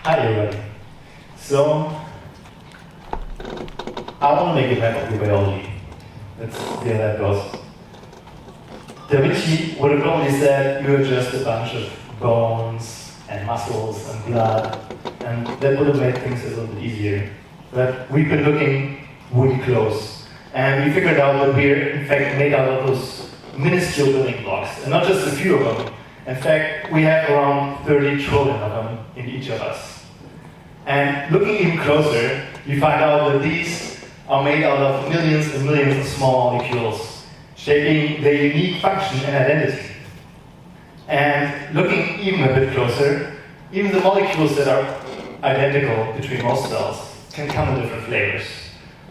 Hi everybody. So, I want to make a map of your biology. Let's see how that goes. Da Vinci would have probably said you're just a bunch of bones and muscles and blood, and that would have made things a little bit easier. But we've been looking really close, and we figured out that we're in fact made out of those minuscule building blocks, and not just a few of them. In fact, we have around 30 trillion of them in each of us. And looking even closer, you find out that these are made out of millions and millions of small molecules, shaping their unique function and identity. And looking even a bit closer, even the molecules that are identical between most cells can come in different flavors.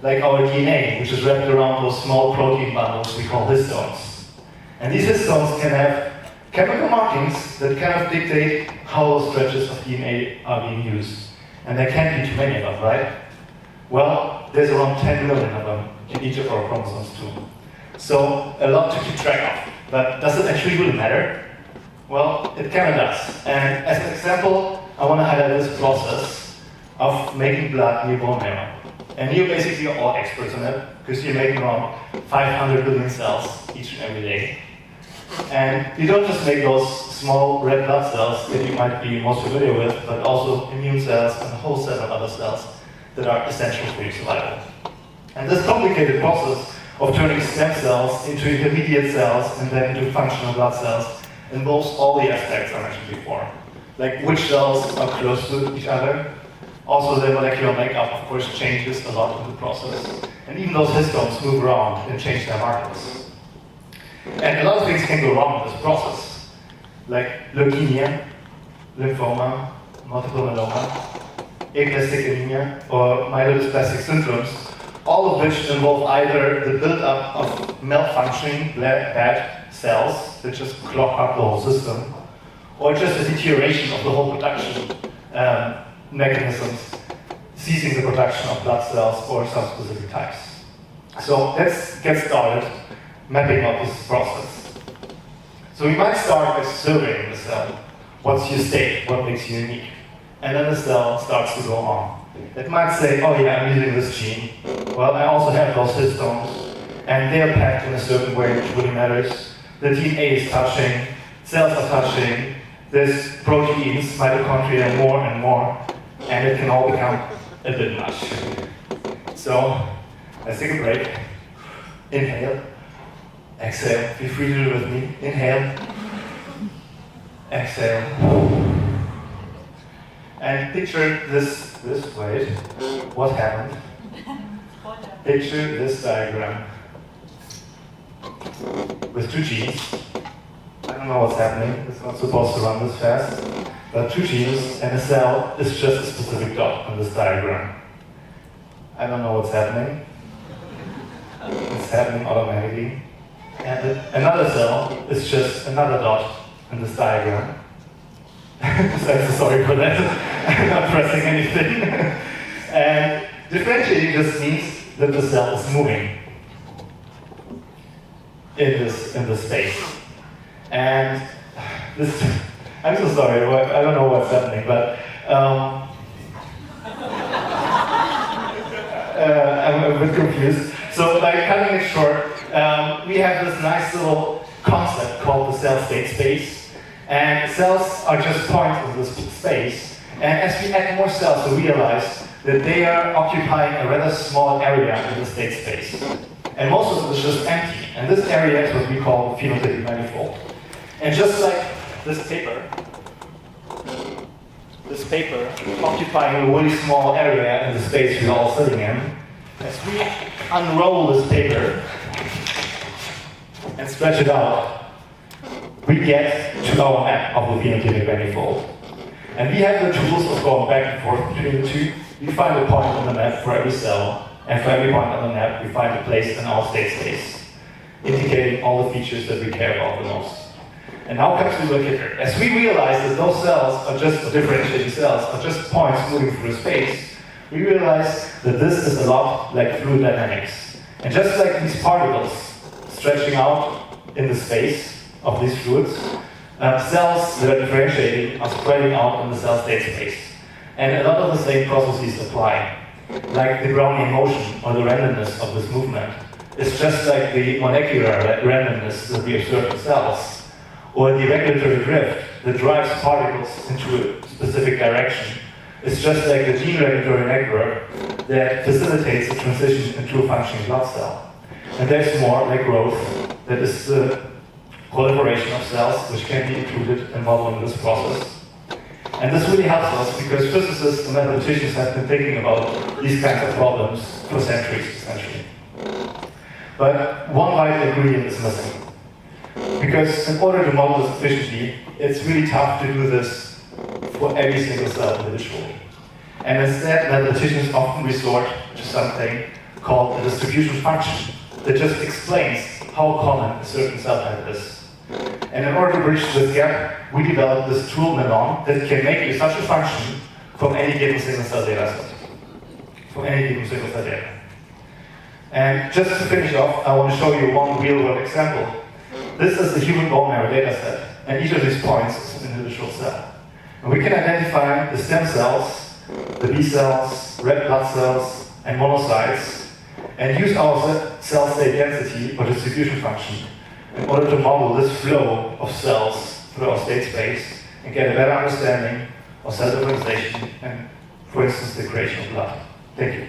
Like our DNA, which is wrapped around those small protein bundles we call histones. And these histones can have chemical markings that kind of dictate how those stretches of DNA are being used. And there can't be too many of them, right? Well, there's around 10 million of them in each of our chromosomes too. So, a lot to keep track of. But does it actually really matter? Well, it kind of does. And as an example, I want to highlight this process of making blood near bone marrow. And you basically are all experts on it, because you're making around 500 billion cells each and every day. And you don't just make those small red blood cells that you might be most familiar with, but also immune cells and a whole set of other cells that are essential for your survival. And this complicated process of turning stem cells into intermediate cells and then into functional blood cells involves all the aspects I mentioned before. Like which cells are close to each other. Also their molecular makeup, of course, changes a lot in the process. And even those histones move around and change their markers. And a lot of things can go wrong in this process, like leukemia, lymphoma, multiple myeloma, aplastic anemia, or myelodysplastic syndromes, all of which involve either the build-up of malfunctioning bad cells that just clog up the whole system, or just a deterioration of the whole production mechanisms, ceasing the production of blood cells or some specific types. So let's get started mapping out this process. So we might start by surveying the cell. What's your state? What makes you unique? And then the cell starts to go on. It might say, oh yeah, I'm using this gene. Well, I also have those histones, and they are packed in a certain way which really matters. The DNA is touching, cells are touching, there's proteins, mitochondria, more and more, and it can all become a bit much. So, let's take a break. Inhale. Exhale. Feel free to do it with me. Inhale. Exhale. And picture this wait. What happened? Picture this diagram with two genes. I don't know what's happening. It's not supposed to run this fast. But two genes and a cell is just a specific dot on this diagram. I don't know what's happening. It's happening automatically. And another cell is just another dot in this diagram. I'm so sorry for that. I'm not pressing anything. And differentiating just means that the cell is moving in this space. And this, I'm so sorry, I don't know what's happening, but I'm a bit confused. So by cutting it short, we have this nice little concept called the cell state space. And cells are just points in this space. And as we add more cells, we realize that they are occupying a rather small area in the state space. And most of it is just empty. And this area is what we call the phenotypic manifold. And just like this paper occupying a really small area in the space we're all sitting in, as we unroll this paper and stretch it out, we get to our map of the phenotypic manifold. And we have the tools of going back and forth between the two. We find a point on the map for every cell, and for every point on the map, we find a place in our state space, indicating all the features that we care about the most. And now comes the kicker. As we realize that those cells are just differentiating cells, are just points moving through space, we realize that this is a lot like fluid dynamics. And just like these particles stretching out in the space of these fluids, cells that are differentiating are spreading out in the cell state space. And a lot of the same processes apply. Like the Brownian motion or the randomness of this movement. It's just like the molecular randomness that we observe in cells, or the regulatory drift that drives particles into a specific direction. It's just like the gene regulatory network that facilitates the transition into a functioning blood cell. And there's more, like growth, that is the proliferation of cells which can be included involved in this process. And this really helps us because physicists and mathematicians have been thinking about these kinds of problems for centuries, essentially. But one vital ingredient is missing. Because in order to model this efficiently, it's really tough to do this for every single cell individually. And instead, mathematicians often resort to something called a distribution function that just explains how common a certain cell type is. And in order to bridge this gap, we developed this tool, Melon, that can make you such a function from any given single cell data set. From any given single cell data. And just to finish off, I want to show you one real-world example. This is the human bone marrow data set, and each of these points is an individual cell. And we can identify the stem cells, the B cells, red blood cells, and monocytes, and use our cell state density or distribution function in order to model this flow of cells through our state space and get a better understanding of cell differentiation and, for instance, the creation of blood. Thank you.